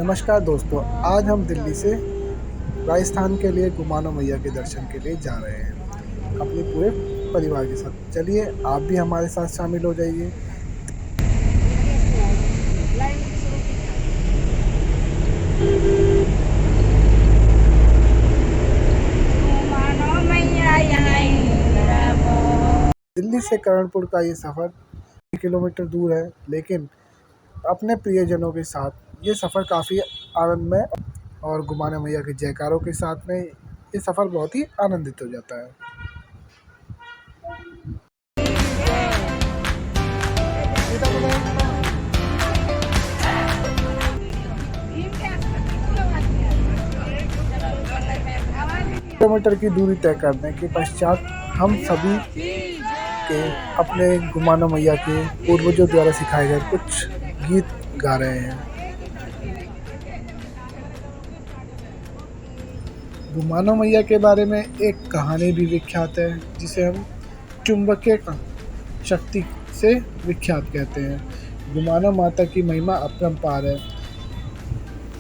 नमस्कार दोस्तों, आज हम दिल्ली से राजस्थान के लिए गुमानो मैया के दर्शन के लिए जा रहे हैं अपने पूरे परिवार के साथ। चलिए आप भी हमारे साथ शामिल हो जाइए। दिल्ली से करणपुर का ये सफ़र किलोमीटर दूर है, लेकिन अपने प्रियजनों के साथ ये सफ़र काफ़ी आनंदमय और गुमानो मैया के जयकारों के साथ में ये सफ़र बहुत ही आनंदित हो जाता है। किलोमीटर की दूरी तय करने के पश्चात हम सभी के अपने गुमानो मैया के पूर्वजों द्वारा सिखाए गए कुछ गीत गा रहे हैं। गुमानो मैया के बारे में एक कहानी भी विख्यात है, जिसे हम चुंबकीय शक्ति से विख्यात कहते हैं। गुमानो माता की महिमा अपरंपार है।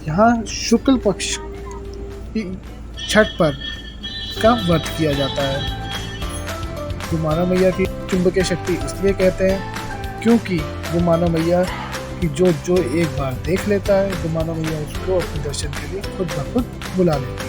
यहाँ शुक्ल पक्ष की छठ पर का व्रत किया जाता है। गुमानो मैया की चुंबकीय शक्ति इसलिए कहते हैं क्योंकि गुमानो मैया की जो एक बार देख लेता है, गुमानो मैया उसको अपने दर्शन के लिए खुद ब खुद बुला लेती है।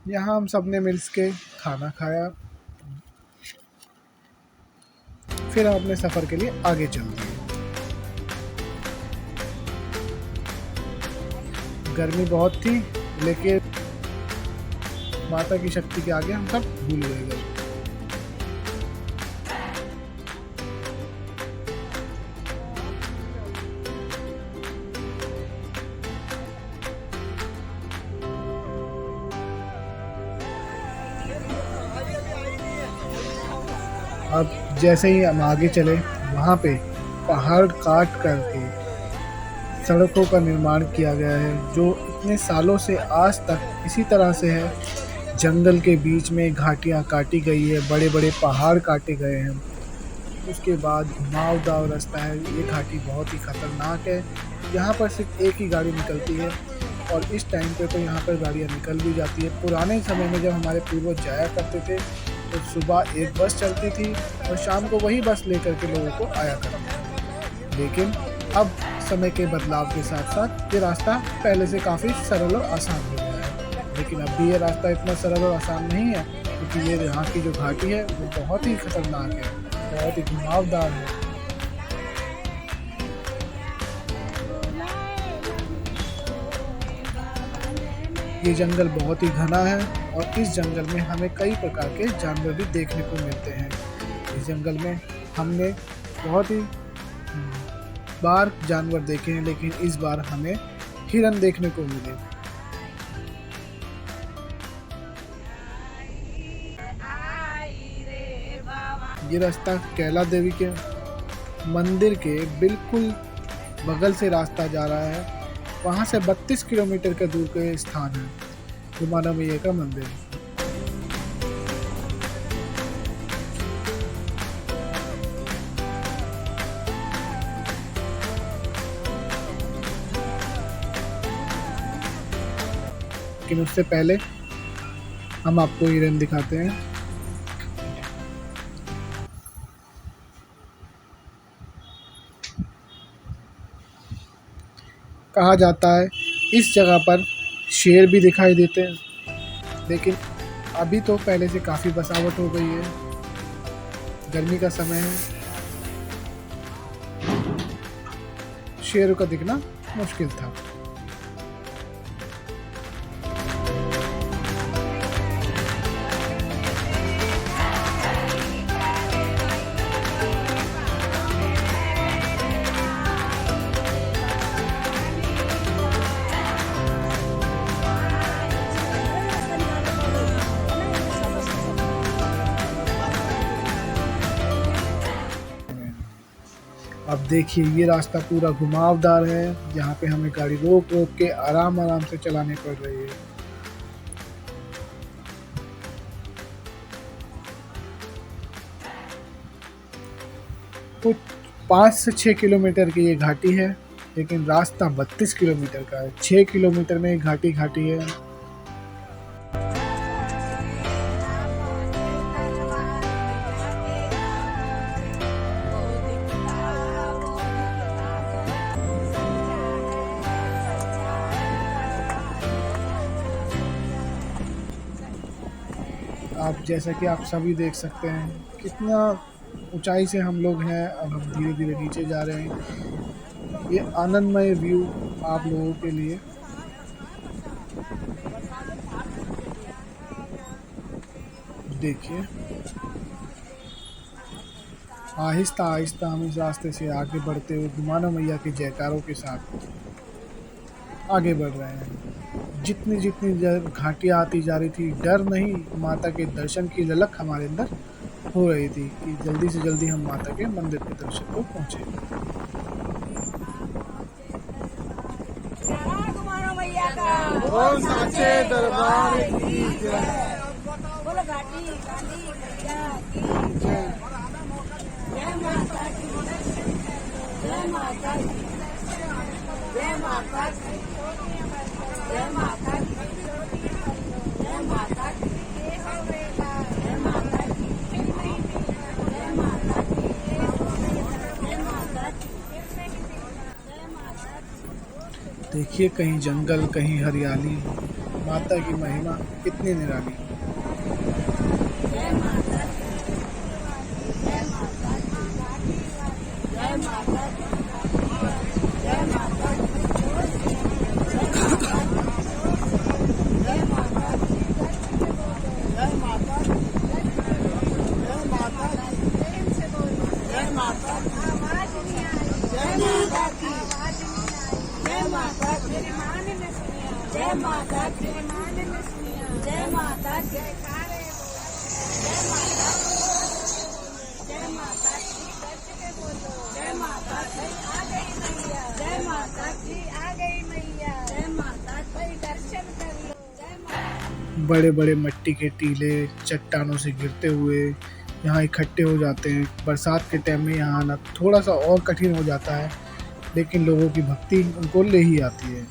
यहाँ हम सब ने मिल के खाना खाया, फिर हम अपने सफ़र के लिए आगे चल दिए। गर्मी बहुत थी, लेकिन माता की शक्ति के आगे हम सब भूल गए। अब जैसे ही हम आगे चले, वहाँ पे पहाड़ काट करके सड़कों का निर्माण किया गया है, जो इतने सालों से आज तक इसी तरह से है। जंगल के बीच में घाटियाँ काटी गई है, बड़े बड़े पहाड़ काटे गए हैं। उसके बाद घुमावदार रास्ता है। ये घाटी बहुत ही खतरनाक है। यहाँ पर सिर्फ एक ही गाड़ी निकलती है, और इस टाइम पे तो यहाँ पर गाड़ियाँ निकल भी जाती है। पुराने समय में जब हमारे पूर्वज जाया करते थे, तो सुबह एक बस चलती थी और शाम को वही बस लेकर के लोगों को आया करते थे। लेकिन अब समय के बदलाव के साथ साथ ये रास्ता पहले से काफ़ी सरल और आसान हो गया है। लेकिन अब भी ये रास्ता इतना सरल और आसान नहीं है, क्योंकि ये यहाँ की जो घाटी है वो बहुत ही खतरनाक है, बहुत ही घुमावदार है। ये जंगल बहुत ही घना है, और इस जंगल में हमें कई प्रकार के जानवर भी देखने को मिलते हैं। इस जंगल में हमने बहुत ही बार जानवर देखे हैं, लेकिन इस बार हमें हिरन देखने को मिले। ये रास्ता कैला देवी के मंदिर के बिल्कुल बगल से रास्ता जा रहा है। वहाँ से 32 किलोमीटर के दूर के स्थान है गुमानो मैया का मंदिर। लेकिन उससे पहले हम आपको हिरन दिखाते हैं। कहा जाता है इस जगह पर शेर भी दिखाई देते हैं, लेकिन अभी तो पहले से काफ़ी बसावट हो गई है। गर्मी का समय है, शेरों का दिखना मुश्किल था। अब देखिए ये रास्ता पूरा घुमावदार है, यहाँ पे हमें गाड़ी रोक रोक के आराम आराम से चलानी पड़ रही है। कुछ 5 से 6 किलोमीटर की ये घाटी है, लेकिन रास्ता 32 किलोमीटर का है। 6 किलोमीटर में घाटी घाटी है। आप जैसा कि आप सभी देख सकते हैं कितना ऊंचाई से हम लोग हैं। अब हम धीरे धीरे नीचे जा रहे हैं। ये आनंदमय व्यू आप लोगों के लिए। देखिए आहिस्ता आहिस्ता हम इस रास्ते से आगे बढ़ते हुए गुमाना मैया के जयकारों के साथ आगे बढ़ रहे हैं। जितनी जितनी घाटियाँ आती जा रही थी, डर नहीं, माता के दर्शन की ललक हमारे अंदर हो रही थी कि जल्दी से जल्दी हम माता के मंदिर के दर्शन को पहुँचे। दरबार की जय। देखिए कहीं जंगल कहीं हरियाली, माता की महिमा कितनी निराली। बड़े बड़े मिट्टी के टीले चट्टानों से गिरते हुए यहाँ इकट्ठे हो जाते हैं। बरसात के टाइम में यहाँ आना थोड़ा सा और कठिन हो जाता है, लेकिन लोगों की भक्ति उनको ले ही आती है।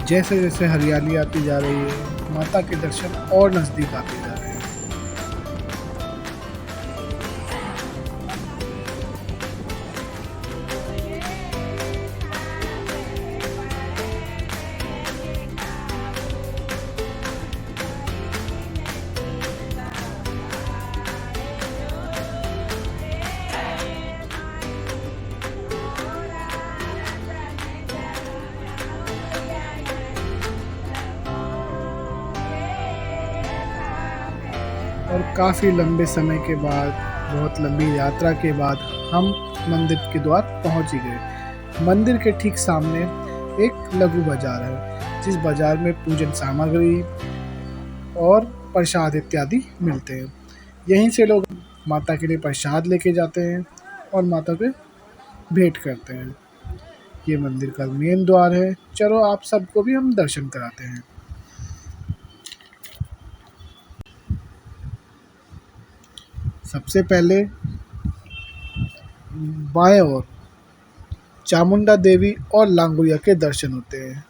जैसे जैसे हरियाली आती जा रही है, माता के दर्शन और नज़दीक आते जा रहे हैं। और काफ़ी लंबे समय के बाद, बहुत लंबी यात्रा के बाद हम मंदिर के द्वार पहुंच ही गए। मंदिर के ठीक सामने एक लघु बाजार है, जिस बाजार में पूजन सामग्री और प्रसाद इत्यादि मिलते हैं। यहीं से लोग माता के लिए प्रसाद लेके जाते हैं और माता के भेंट करते हैं। ये मंदिर का मेन द्वार है। चलो आप सबको भी हम दर्शन कराते हैं। सबसे पहले बाएं ओर चामुंडा देवी और लांगुरिया के दर्शन होते हैं।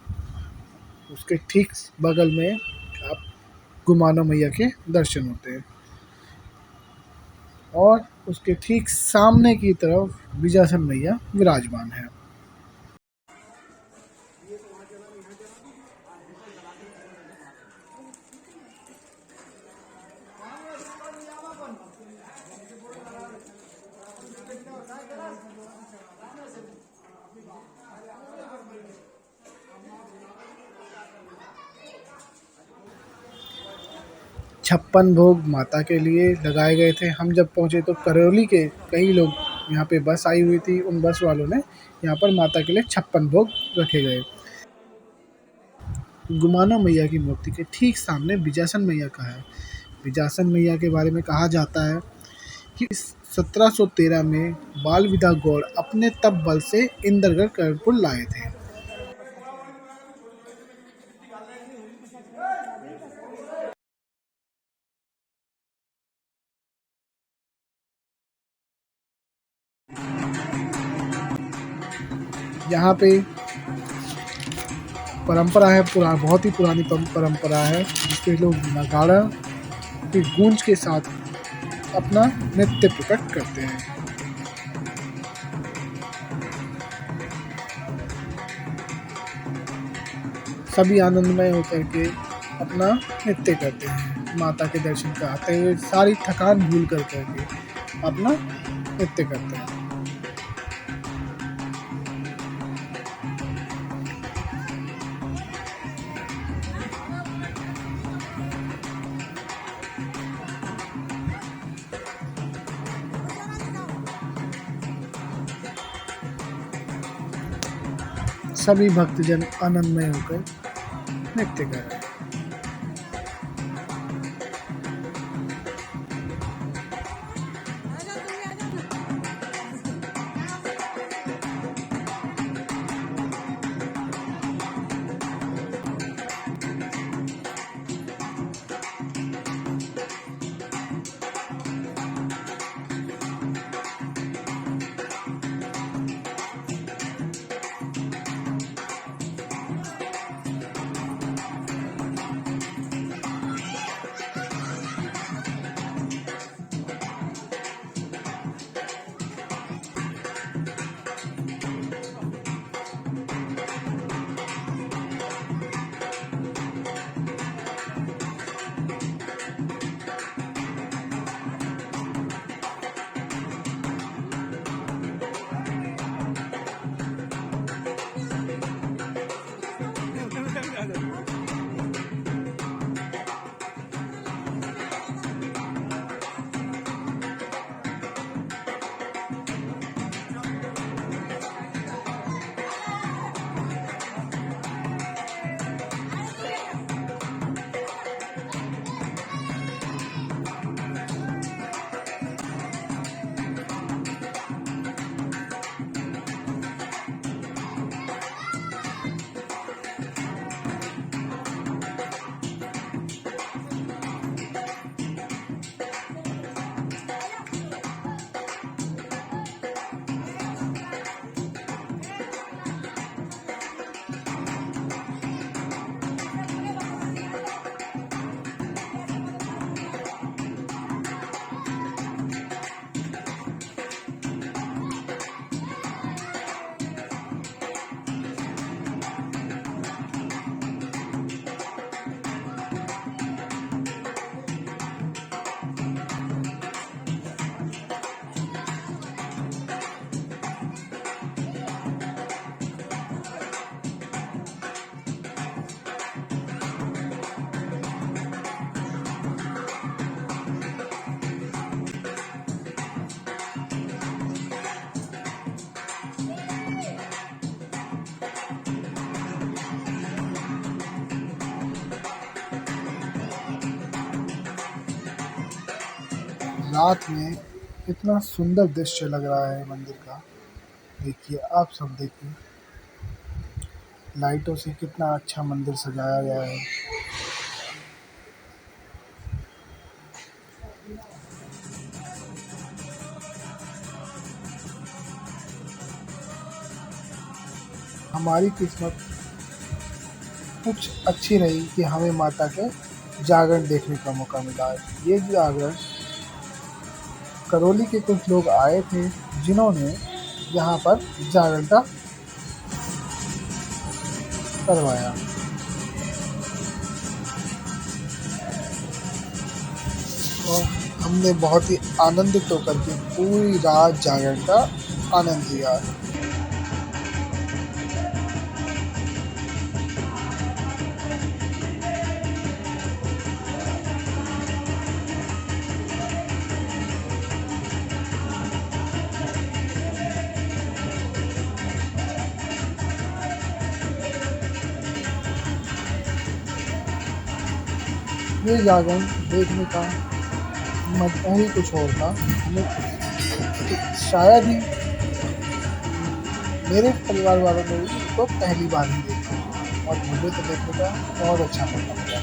उसके ठीक बगल में आप गुमानो मैया के दर्शन होते हैं और उसके ठीक सामने की तरफ विजासन मैया विराजमान है। छप्पन भोग माता के लिए लगाए गए थे। हम जब पहुंचे तो करौली के कई लोग यहाँ पे बस आई हुई थी। उन बस वालों ने यहाँ पर माता के लिए 56 भोग रखे गए। गुमानो मैया की मूर्ति के ठीक सामने बिजासन मैया का है। बिजासन मैया के बारे में कहा जाता है कि 1713 में बाल विदा गौड़ अपने तप बल से इंद्रगढ़ कर्णपुर लाए थे। यहाँ पे परंपरा है, बहुत ही पुरानी परंपरा है, जिसके लोग नगाड़ा की गूंज के साथ अपना नृत्य प्रकट करते हैं। सभी आनंदमय होकर के अपना नृत्य करते हैं। माता के दर्शन कराते हुए सारी थकान भूल करके अपना नृत्य करते हैं। सभी भक्तजन आनंदमय होकर नृत्य कर रहे हैं। रात में कितना सुंदर दृश्य लग रहा है मंदिर का। देखिए, आप सब देखिए, लाइटों से कितना अच्छा मंदिर सजाया गया है। हमारी किस्मत कुछ अच्छी रही कि हमें माता के जागरण देखने का मौका मिला है। ये जागरण करौली के कुछ लोग आए थे, जिन्होंने यहाँ पर जागरण का करवाया, और हमने बहुत ही आनंदित होकर के पूरी रात जागरण का आनंद लिया। ये जागरण देखने का मजा ही कुछ और था। शायद ही मेरे परिवार वालों ने इसको पहली बार ही देखा, और मुझे तो देखने का बहुत अच्छा मौका मिला।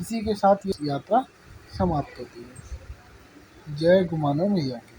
इसी के साथ ये यात्रा समाप्त होती है। जय गुमानो मैया की।